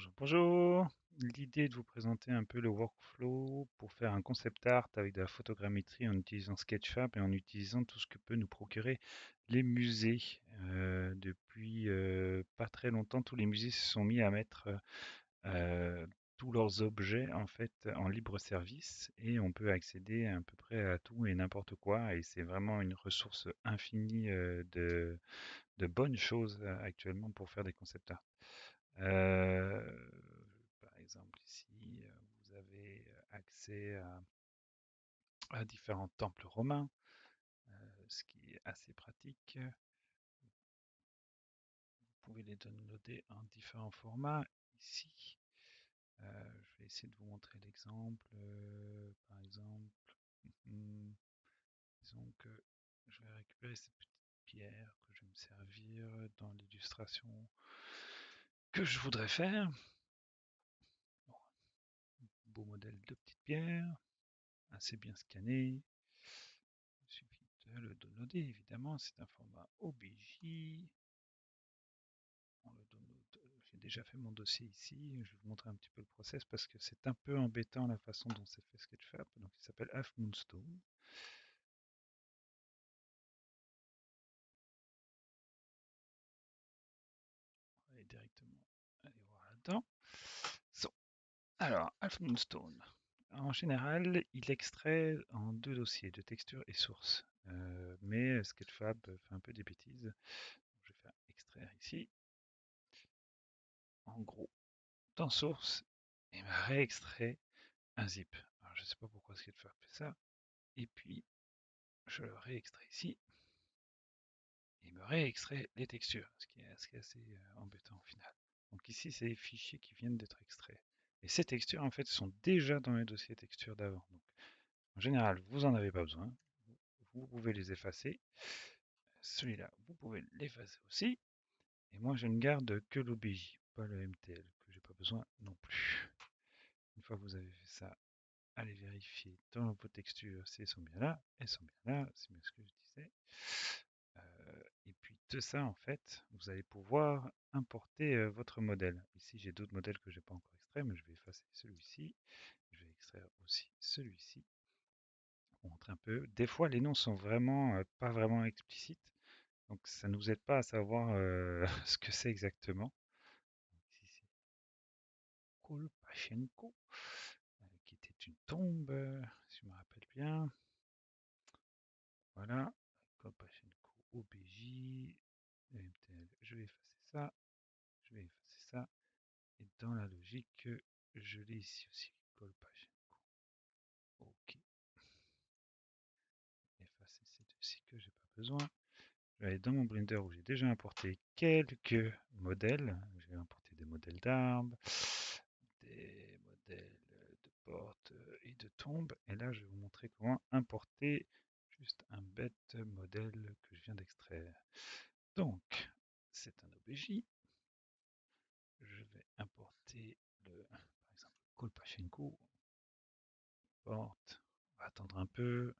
Bonjour, bonjour. L'idée est de vous présenter un peu le workflow pour faire un concept art avec de la photogrammétrie en utilisant Sketchfab et en utilisant tout ce que peut nous procurer les musées. Depuis pas très longtemps, tous les musées se sont mis à mettre tous leurs objets en fait en libre service et on peut accéder à peu près à tout et n'importe quoi et c'est vraiment une ressource infinie de bonnes choses actuellement pour faire des concept art. Euh, Par exemple, ici, vous avez accès à différents temples romains, ce qui est assez pratique. Vous pouvez les downloader en différents formats. Ici, je vais essayer de vous montrer l'exemple. Par exemple, hmm, disons que je vais récupérer cette petite pierre que je vais me servir dans l'illustration que je voudrais faire. Bon, beau modèle de petite pierre, assez bien scanné. Il suffit de le downloader, évidemment, c'est un format OBJ. On le download. J'ai déjà fait mon dossier ici, je vais vous montrer un petit peu le process parce que c'est un peu embêtant la façon dont c'est fait Sketchfab. Donc il s'appelle Half Moonstone. On va aller directement aller voir là-dedans. So, alors, Half Moonstone. En général, il extrait en deux dossiers, de texture et source. Mais Sketchfab fait un peu des bêtises. Je vais faire extraire ici. En gros, dans source, il m'a réextrait un zip. Alors, je ne sais pas pourquoi Sketchfab fait ça. Et puis, je le réextrais ici. Et il me réextrait les textures, ce qui est assez embêtant au final. Donc ici, c'est les fichiers qui viennent d'être extraits. Et ces textures, en fait, sont déjà dans les dossiers textures d'avant. Donc, en général, vous n'en avez pas besoin. Vous pouvez les effacer. Celui-là, vous pouvez l'effacer aussi. Et moi, je ne garde que l'OBJ, pas le MTL, que j'ai pas besoin non plus. Une fois que vous avez fait ça, allez vérifier dans vos textures si elles sont bien là. Elles sont bien là, c'est bien ce que je disais. Et puis de ça, en fait, vous allez pouvoir importer votre modèle. Ici, j'ai d'autres modèles que je n'ai pas encore extraits, mais je vais effacer celui-ci. Je vais extraire aussi celui-ci. Pour montrer un peu. Des fois, les noms sont vraiment pas vraiment explicites, donc ça ne nous aide pas à savoir ce que c'est exactement. Ici, c'est Kolpachenko, qui était une tombe, si je me rappelle bien. Voilà, Kolpachenko, OBJ, MTL. Je vais effacer ça, je vais effacer ça. Et dans la logique, je l'ai ici aussi, Kolpachenko. Ok, effacer ces deux-ci que j'ai pas besoin. Je vais aller dans mon Blender où j'ai déjà importé quelques modèles. J'ai importé des modèles d'arbres, des modèles de portes et de tombes. Et là, je vais vous montrer comment importer juste un bête modèle que je viens d'extraire. Donc, c'est un OBJ. Je vais importer par exemple, Kolpachenko. Porte. On va attendre un peu.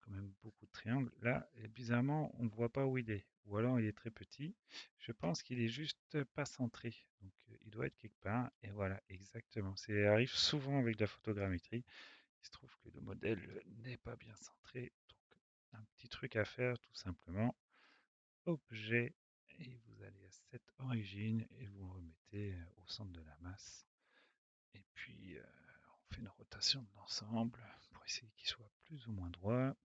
Quand même beaucoup de triangles. Là, et bizarrement, on ne voit pas où il est. Ou alors il est très petit. Je pense qu'il est juste pas centré. Donc il doit être quelque part. Et voilà, exactement. Ça arrive souvent avec la photogrammétrie. Il se trouve que le modèle n'est pas bien centré. Donc un petit truc à faire tout simplement. Objet. Et vous allez à cette origine et vous le remettez au centre de la masse. Et puis on fait une rotation de l'ensemble pour essayer qu'il soit plus ou moins droit.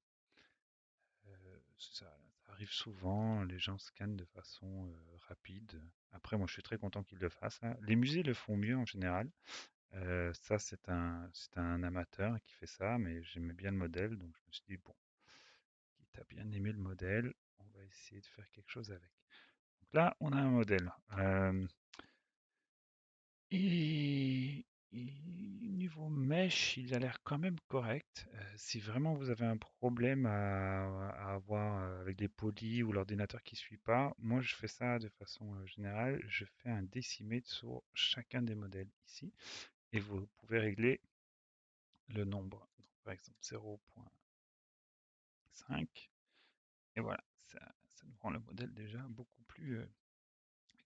Ça arrive souvent, les gens scannent de façon rapide. Après, moi, je suis très content qu'ils le fassent, hein. Les musées le font mieux en général. Ça, c'est un amateur qui fait ça, mais j'aimais bien le modèle, donc je me suis dit, bon, quitte à bien aimé le modèle, on va essayer de faire quelque chose avec. Donc là, on a un modèle. Et niveau mesh, il a l'air quand même correct. Si vraiment vous avez un problème à avoir avec des polys ou l'ordinateur qui ne suit pas, moi je fais ça de façon générale. Je fais un decimate sur chacun des modèles ici et vous pouvez régler le nombre. Donc, par exemple 0,5 et voilà, ça nous rend le modèle déjà beaucoup plus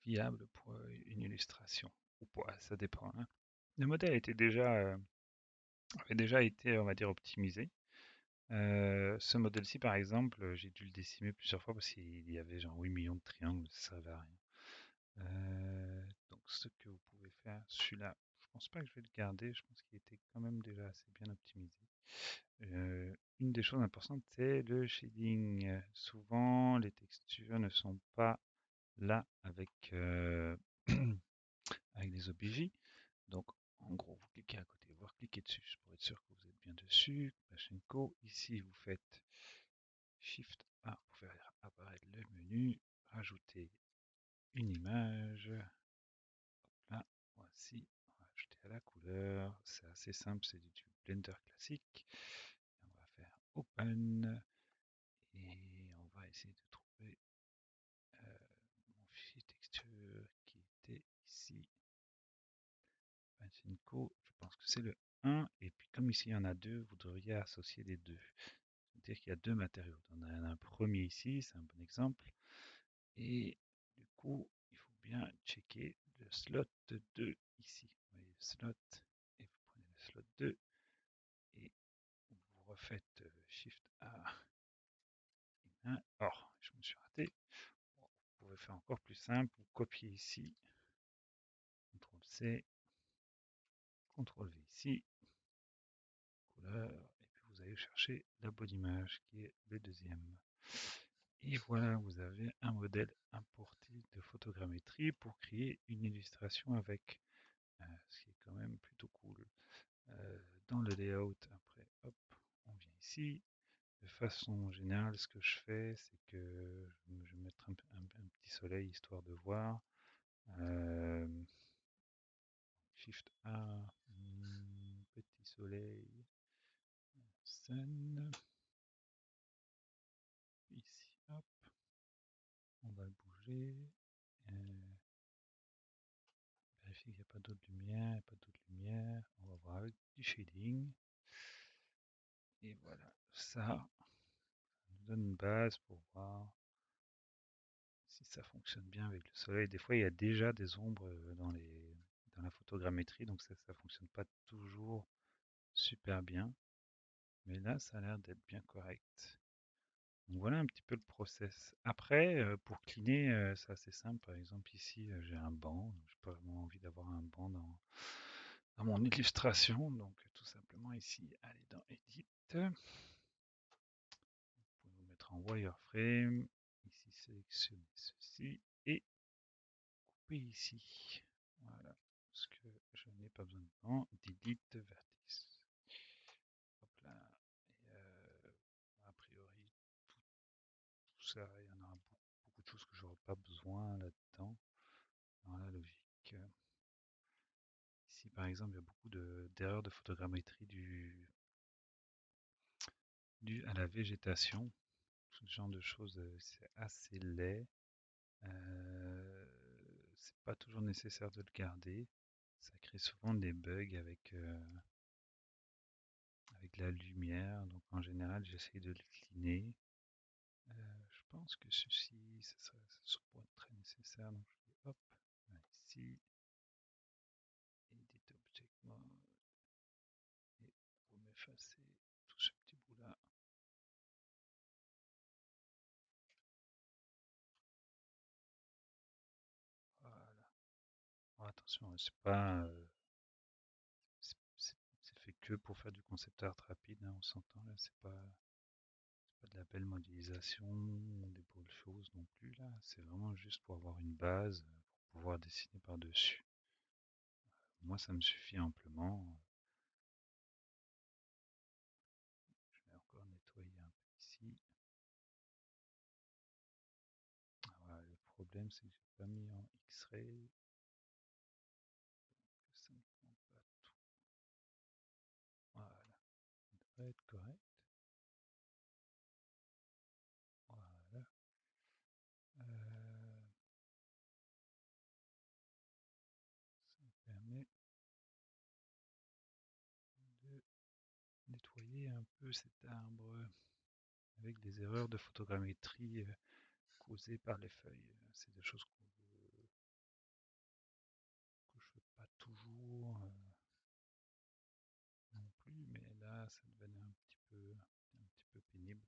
viable pour une illustration. ou pas, ça dépend, hein. Le modèle avait déjà été, on va dire, optimisé. Ce modèle-ci, par exemple, j'ai dû le décimer plusieurs fois parce qu'il y avait genre 8 millions de triangles, ça servait à rien. Donc ce que vous pouvez faire, celui-là, je pense pas que je vais le garder, je pense qu'il était quand même déjà assez bien optimisé. Une des choses importantes, c'est le shading. Souvent, les textures ne sont pas là avec, avec les OBJ. Donc, en gros, vous cliquez à côté, voire cliquez dessus pour être sûr que vous êtes bien dessus. Pachinko. Ici, vous faites Shift A pour faire apparaître le menu. Rajouter une image. Là, voici. On va ajouter à la couleur. C'est assez simple, c'est du Blender classique. On va faire Open. Et on va essayer de trouver mon fichier texture qui était ici. Pachinko, je pense que c'est le 1. Et puis comme ici il y en a deux, vous devriez associer les deux. C'est-à-dire qu'il y a deux matériaux. On a un premier ici, c'est un bon exemple. Et du coup, il faut bien checker le slot 2 ici. Vous voyez le slot, et vous prenez le slot 2 et vous refaites Shift A. Oh, je me suis raté. Bon, vous pouvez faire encore plus simple. Vous copiez ici, CTRL C, CTRL V ici, couleur, et puis vous allez chercher la bonne image qui est le deuxième. Et voilà, vous avez un modèle importé de photogrammétrie pour créer une illustration avec, ce qui est quand même plutôt cool. Dans le layout, après, hop, on vient ici. De façon générale, ce que je fais, c'est que je vais mettre un petit soleil histoire de voir. Shift A, petit soleil, sun. Ici, hop, on va le bouger. Vérifier qu'il n'y a pas d'autre lumière, pas d'autre lumière. On va voir avec du shading. Et voilà, ça nous donne une base pour voir si ça fonctionne bien avec le soleil. Des fois, il y a déjà des ombres dans la photogrammétrie, donc ça ne fonctionne pas toujours super bien. Mais là, ça a l'air d'être bien correct. Donc voilà un petit peu le process. Après, pour cleaner, c'est assez simple. Par exemple, ici, j'ai un banc. J'ai pas vraiment envie d'avoir un banc dans mon illustration. Donc tout simplement ici, aller dans Edit. Vous pouvez vous mettre en wireframe. Ici, sélectionner ceci et couper ici. Voilà. Parce que je n'ai pas besoin de banc. Delete vertice. Hop là. Et, a priori, tout ça, il y en aura beaucoup de choses que j'aurai pas besoin là-dedans, dans la logique. Ici, par exemple, il y a beaucoup d'erreurs de photogrammétrie dues à la végétation. Ce genre de choses, c'est assez laid. C'est pas toujours nécessaire de le garder. Ça crée souvent des bugs avec la lumière. Donc en général, j'essaye de le cleaner. Je pense que ceci, ça pourrait être très nécessaire. Donc je vais hop, là, ici, Edit Object Mode, et vous m'effacez tout ce petit bout-là. Voilà. Alors, attention, c'est fait que pour faire du concept art rapide, hein, on s'entend là, c'est pas de la belle modélisation ou des belles choses non plus là, c'est vraiment juste pour avoir une base, pour pouvoir dessiner par-dessus. Moi, ça me suffit amplement. Je vais encore nettoyer un peu ici. Ah, voilà, le problème, c'est que j'ai pas mis en X-ray, que ça ne prend pas tout. Voilà, ça devrait être correct. Voilà. Ça me permet de nettoyer un peu cet arbre avec des erreurs de photogrammétrie causées par les feuilles. C'est des choses que je ça devenait un petit peu pénible.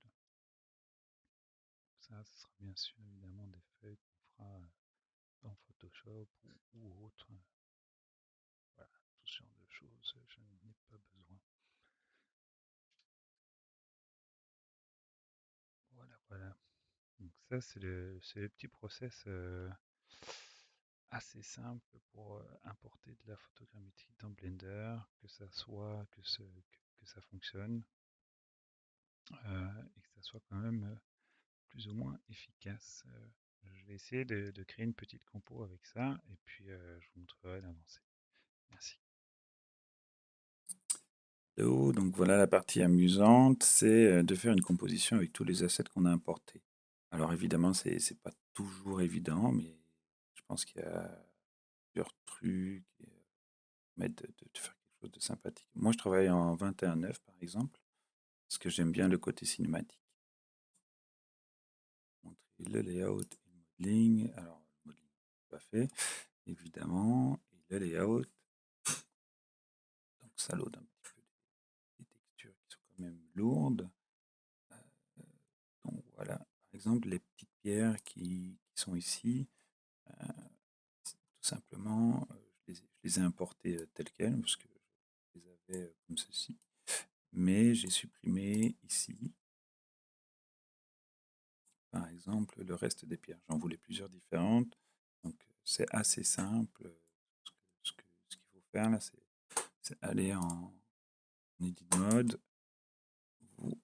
Ça sera bien sûr évidemment des feuilles qu'on fera dans Photoshop ou autre. Voilà, tout ce genre de choses, je n'en ai pas besoin. Voilà, voilà. Donc ça, c'est le petit process assez simple pour importer de la photogrammétrie dans Blender, que ça soit, que ça fonctionne et que ça soit quand même plus ou moins efficace. Je vais essayer de créer une petite compo avec ça et puis je vous montrerai l'avancée. Merci. Donc voilà la partie amusante, c'est de faire une composition avec tous les assets qu'on a importés. Alors évidemment, c'est pas toujours évident, mais je pense qu'il y a plusieurs trucs qui permettent de faire quelque chose de sympathique. Moi, je travaille en 21.9 par exemple, parce que j'aime bien le côté cinématique. Montrer le layout et le modeling. Alors, le modeling, pas fait, évidemment. Et le layout, donc ça load un petit peu des textures qui sont quand même lourdes. Donc voilà, par exemple, les petites pierres qui sont ici, tout simplement, je les ai importées telles quelles, parce que je les avais comme ceci. Mais j'ai supprimé ici, par exemple, le reste des pierres. J'en voulais plusieurs différentes. Donc c'est assez simple. Ce qu'il faut faire là, c'est aller en Edit Mode, vous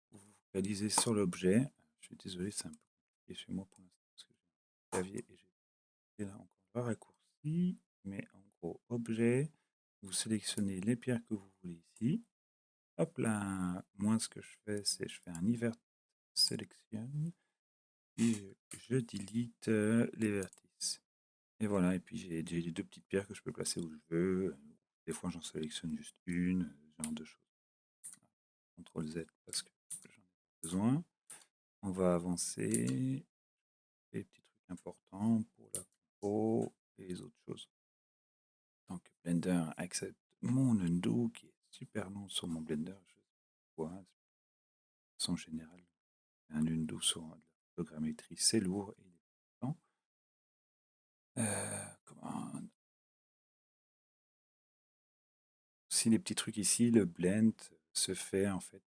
focalisez sur l'objet. Je suis désolé, c'est un peu compliqué chez moi pour l'instant, parce que j'ai un clavier et j'ai là encore le raccourci. Mais en gros, objet, vous sélectionnez les pierres que vous voulez ici. Hop là, moi ce que je fais, c'est je fais un invert selection, puis je delete les vertices. Et voilà, et puis j'ai les deux petites pierres que je peux placer où je veux. Des fois j'en sélectionne juste une, ce genre de choses. CTRL Z parce que j'en ai besoin. On va avancer. Les petits trucs importants pour la compo et les autres choses. Donc Blender accepte mon undo qui est super long sur mon Blender. Je sais pas pourquoi. De façon générale, un undo sur la photogrammétrie, c'est lourd et il est lent. Commande. Si les petits trucs ici, le blend se fait en fait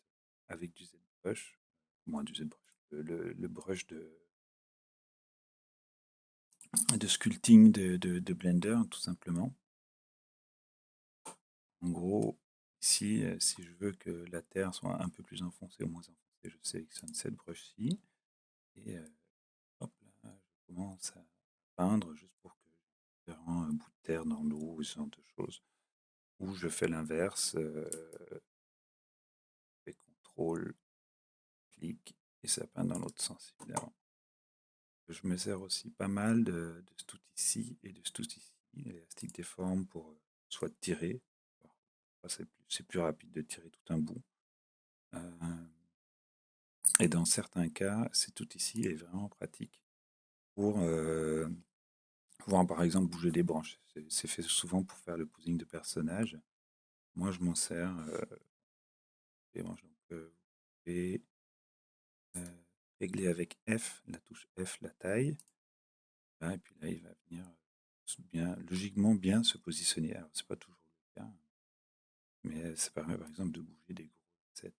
avec du ZBrush, moins du ZBrush, le brush de sculpting de Blender, tout simplement. En gros, ici, si je veux que la terre soit un peu plus enfoncée ou moins enfoncée, je sélectionne cette brush-ci et hop là, je commence à peindre juste pour que j'ai différents bouts de terre dans l'eau ou ce genre de choses. Ou je fais l'inverse, je fais CTRL, clic et ça peint dans l'autre sens évidemment. Je me sers aussi pas mal de cet outil-ci et de cet outil-ci, l'élastique déforme pour soit tirer, c'est plus rapide de tirer tout un bout. Et dans certains cas, cet outil-ci est vraiment pratique pour pouvoir, par exemple, bouger des branches. C'est fait souvent pour faire le posing de personnages. Moi, je m'en sers des branches. Donc, vous pouvez régler avec F, la touche F, la taille. Là, et puis là, il va venir logiquement bien se positionner. Alors, c'est pas toujours le cas, mais ça permet, par exemple, de bouger des gros assets.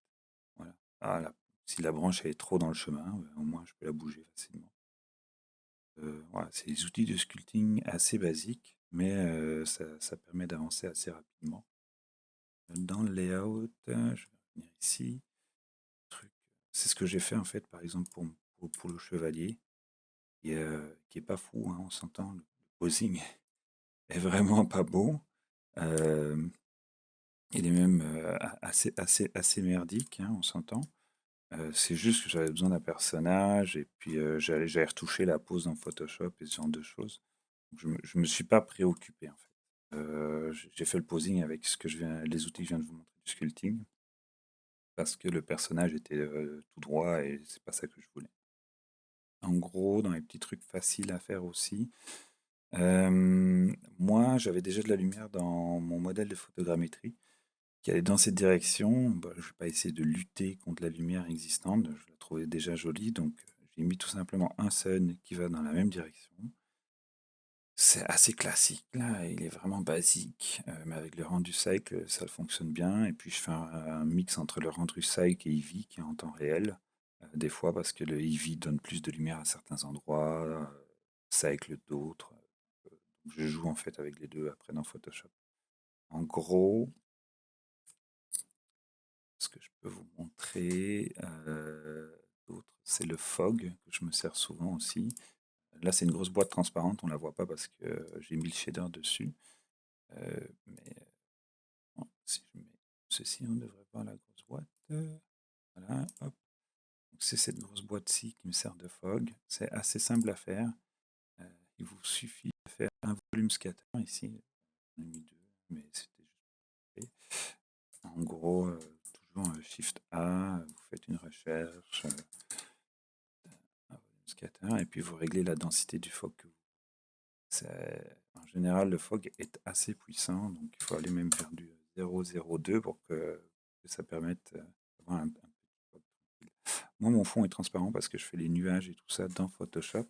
Voilà. Ah, là, si la branche est trop dans le chemin, au moins, je peux la bouger facilement. Voilà, c'est des outils de sculpting assez basiques, mais ça permet d'avancer assez rapidement. Dans le layout, je vais revenir ici. C'est ce que j'ai fait en fait, par exemple, pour le chevalier, qui est pas fou, hein, on s'entend, le posing est vraiment pas beau. Il est même assez merdique, hein, on s'entend. C'est juste que j'avais besoin d'un personnage et puis j'allais retoucher la pose dans Photoshop et ce genre de choses. Je me suis pas préoccupé en fait. J'ai fait le posing avec les outils que je viens de vous montrer du sculpting parce que le personnage était tout droit et c'est pas ça que je voulais. En gros, dans les petits trucs faciles à faire aussi, moi j'avais déjà de la lumière dans mon modèle de photogrammétrie qui allait dans cette direction. Bah, je vais pas essayer de lutter contre la lumière existante, je la trouvais déjà jolie, donc j'ai mis tout simplement un sun qui va dans la même direction. C'est assez classique là, il est vraiment basique, mais avec le rendu cycle, ça fonctionne bien et puis je fais un mix entre le rendu cycle et Eevee qui est en temps réel. Des fois parce que le Eevee donne plus de lumière à certains endroits, cycle d'autres, donc je joue en fait avec les 2 après dans Photoshop. En gros, ce que je peux vous montrer, d'autre, c'est le fog que je me sers souvent aussi. Là, c'est une grosse boîte transparente, on la voit pas parce que j'ai mis le shader dessus, mais bon, si je mets ceci, on devrait voir la grosse boîte. Voilà, hop. Donc c'est cette grosse boîte-ci qui me sert de fog. C'est assez simple à faire. Euh, il vous suffit de faire un volume scatter ici. J'en ai mis 2, mais c'était juste fait. En gros, toujours Shift A, vous faites une recherche, un volume scatter, et puis vous réglez la densité du fog que vous. En général, le fog est assez puissant, donc il faut aller même vers du 0,02 pour que ça permette d'avoir un petit fog tranquille. Moi, mon fond est transparent parce que je fais les nuages et tout ça dans Photoshop.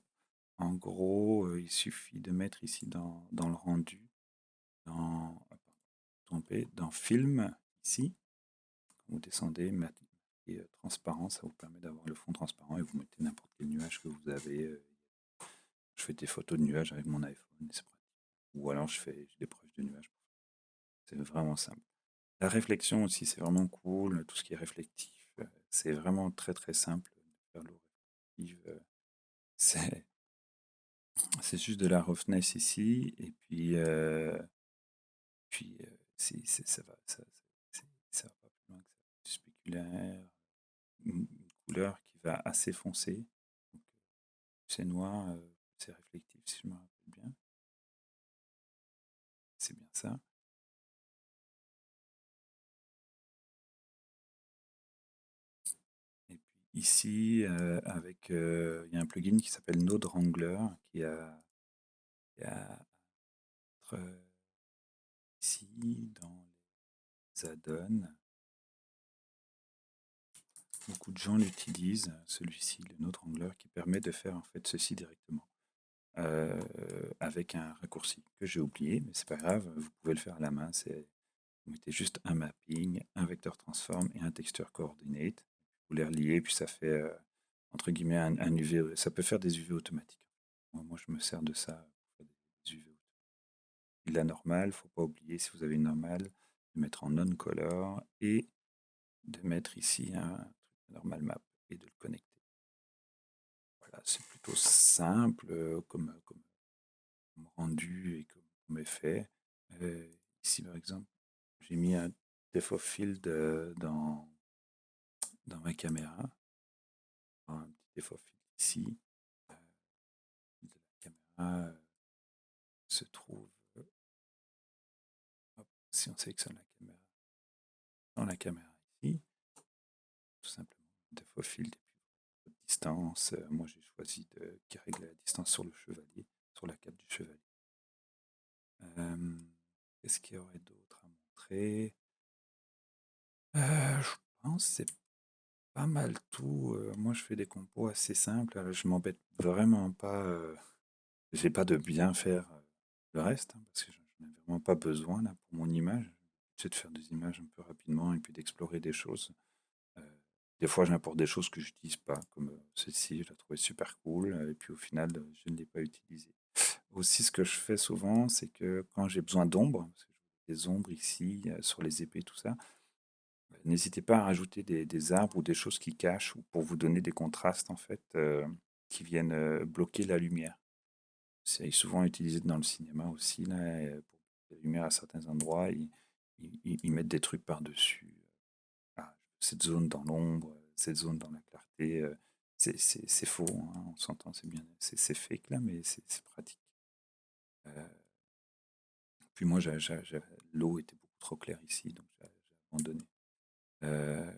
En gros, il suffit de mettre ici dans le rendu, dans, dans Film, ici, quand vous descendez, et transparent, ça vous permet d'avoir le fond transparent et vous mettez n'importe quel nuage que vous avez. Je fais des photos de nuages avec mon iPhone, c'est pratique. Ou alors j'ai des proches de nuages. C'est vraiment simple. La réflexion aussi, c'est vraiment cool. Tout ce qui est réflectif, c'est vraiment très très simple de faire l'eau réflective. C'est c'est juste de la roughness ici, et puis ça va pas plus loin que ça. Du spéculaire, une couleur qui va assez foncé. Donc, c'est noir, c'est réflectif si je me rappelle bien. C'est bien ça. Et puis ici, il y a un plugin qui s'appelle Node Wrangler qui a être, ici dans les add-ons. Beaucoup de gens l'utilisent, celui-ci, le Node Wrangler, qui permet de faire en fait ceci directement. Avec un raccourci que j'ai oublié, mais c'est pas grave, vous pouvez le faire à la main. Vous mettez juste un mapping, un vecteur transform et un texture coordinate. Vous les reliez, puis ça fait entre guillemets un UV. Ça peut faire des UV automatiques. Moi, je me sers de ça pour faire des UV automatiques. Et la normale, faut pas oublier, si vous avez une normale, de mettre en non-color et de mettre ici un truc normal map et de le connecter. Voilà, c'est plutôt simple comme rendu et comme effet. Ici, par exemple, j'ai mis un depth of field dans ma caméra. Un petit depth of field ici. De la caméra se trouve. Hop, si on sélectionne la caméra, dans la caméra ici, tout simplement, depth of field et puis distance. Moi, j'ai choisi qui règle la distance sur le chevalier, sur la cape du chevalier. Qu'est-ce qu'il y aurait d'autre à montrer? Je pense que c'est pas mal tout. Moi, je fais des compos assez simples. Je m'embête vraiment pas. J'ai pas de bien faire le reste, hein, parce que je n'en ai vraiment pas besoin là pour mon image. C'est de faire des images un peu rapidement et puis d'explorer des choses. Euh, des fois, j'importe des choses que je n'utilise pas, comme celle-ci, je la trouvais super cool, et puis au final, je ne l'ai pas utilisée. Aussi, ce que je fais souvent, c'est que quand j'ai besoin d'ombre, parce que je vois des ombres ici, sur les épées, tout ça, n'hésitez pas à rajouter des arbres ou des choses qui cachent ou pour vous donner des contrastes en fait qui viennent bloquer la lumière. C'est souvent utilisé dans le cinéma aussi là, pour la lumière à certains endroits, ils mettent des trucs par-dessus. Ah, cette zone dans l'ombre, cette zone dans la clarté, c'est faux, hein, on s'entend, c'est bien, c'est fake là, mais c'est pratique. Euh, Puis moi, l'eau était beaucoup trop claire ici, donc j'ai abandonné. Euh,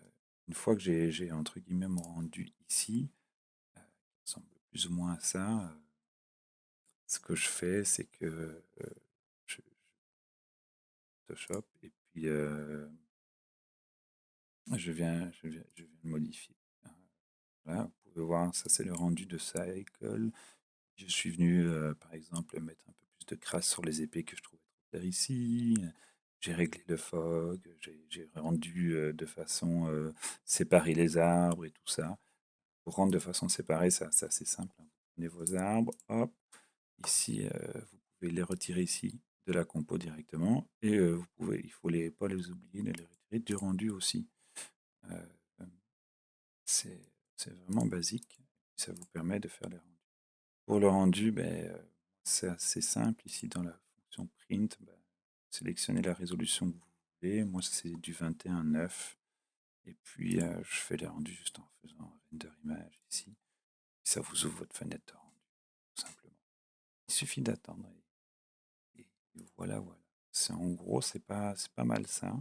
une fois que j'ai entre guillemets mon rendu ici, qui ressemble plus ou moins à ça, ce que je fais, c'est que je Photoshop et puis Je viens le modifier. Voilà, vous pouvez voir, ça c'est le rendu de Cycle. Je suis venu, par exemple, mettre un peu plus de crasse sur les épées que je trouvais trop claires ici. J'ai réglé le fog, j'ai rendu de façon séparer les arbres et tout ça. Pour rendre de façon séparée, ça, c'est assez simple, hein. Vous prenez vos arbres, hop, ici, vous pouvez les retirer ici de la compo directement. Et il faut pas les oublier de les retirer du rendu aussi. Euh, c'est vraiment basique. Ça vous permet de faire les rendus. Pour le rendu, ben, c'est assez simple. Ici, dans la fonction print, ben, sélectionnez la résolution que vous voulez. Moi, c'est du 21:9. Et puis, je fais les rendus juste en faisant render image ici. Ça vous ouvre votre fenêtre de rendu, tout simplement. Il suffit d'attendre. Et voilà, voilà. En gros, c'est pas mal ça.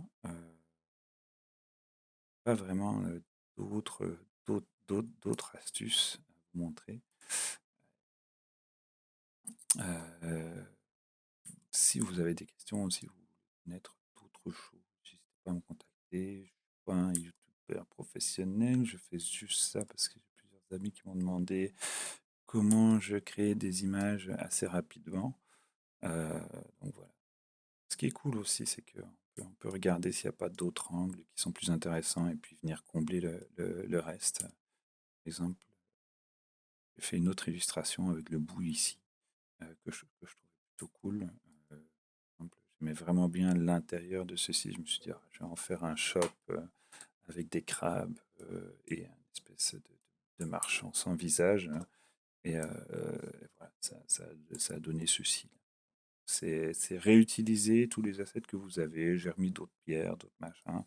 Pas vraiment d'autres astuces à vous montrer. Euh, Si vous avez des questions, si vous voulez connaître d'autres choses, n'hésitez pas à me contacter. Je ne suis pas un youtubeur professionnel, je fais juste ça parce que j'ai plusieurs amis qui m'ont demandé comment je crée des images assez rapidement. Euh, donc voilà. Ce qui est cool aussi, c'est qu'on peut regarder s'il n'y a pas d'autres angles qui sont plus intéressants et puis venir combler le reste. Par exemple, j'ai fait une autre illustration avec le bout ici, que je trouvais plutôt cool. J'aimais vraiment bien l'intérieur de ceci. Je me suis dit, ah, je vais en faire un shop avec des crabes et une espèce de marchand sans visage, hein. Et voilà, ça a donné ceci. C'est réutiliser tous les assets que vous avez. J'ai remis d'autres pierres, d'autres machins.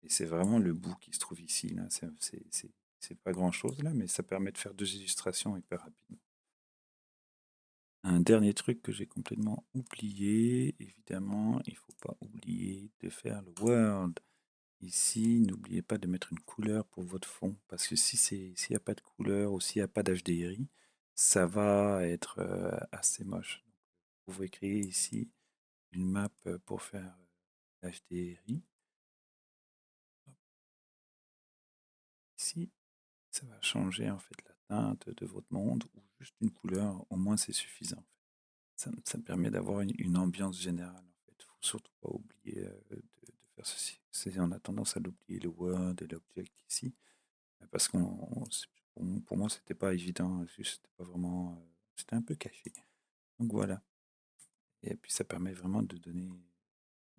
Et c'est vraiment le bout qui se trouve ici. Là. C'est pas grand-chose là, mais ça permet de faire deux illustrations hyper rapidement. Un dernier truc que j'ai complètement oublié, évidemment, il faut pas oublier de faire le world. Ici, n'oubliez pas de mettre une couleur pour votre fond, parce que s'il n'y a pas de couleur ou s'il n'y a pas d'HDRI, ça va être assez moche. Donc, vous pouvez créer ici une map pour faire l'HDRI. Ici, ça va changer en fait la teinte de votre monde ou juste une couleur, au moins c'est suffisant. Ça me permet d'avoir une ambiance générale. En fait. Faut surtout pas oublier de faire ceci. On a tendance à l'oublier, le Word et l'object ici, parce pour moi, c'était pas évident. C'était pas vraiment, c'était un peu caché. Donc voilà. Et puis ça permet vraiment de donner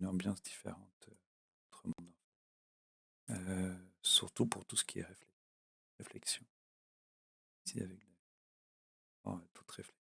une ambiance différente à notre monde. Surtout pour tout ce qui est réflexion. Ici avec toute réflexion.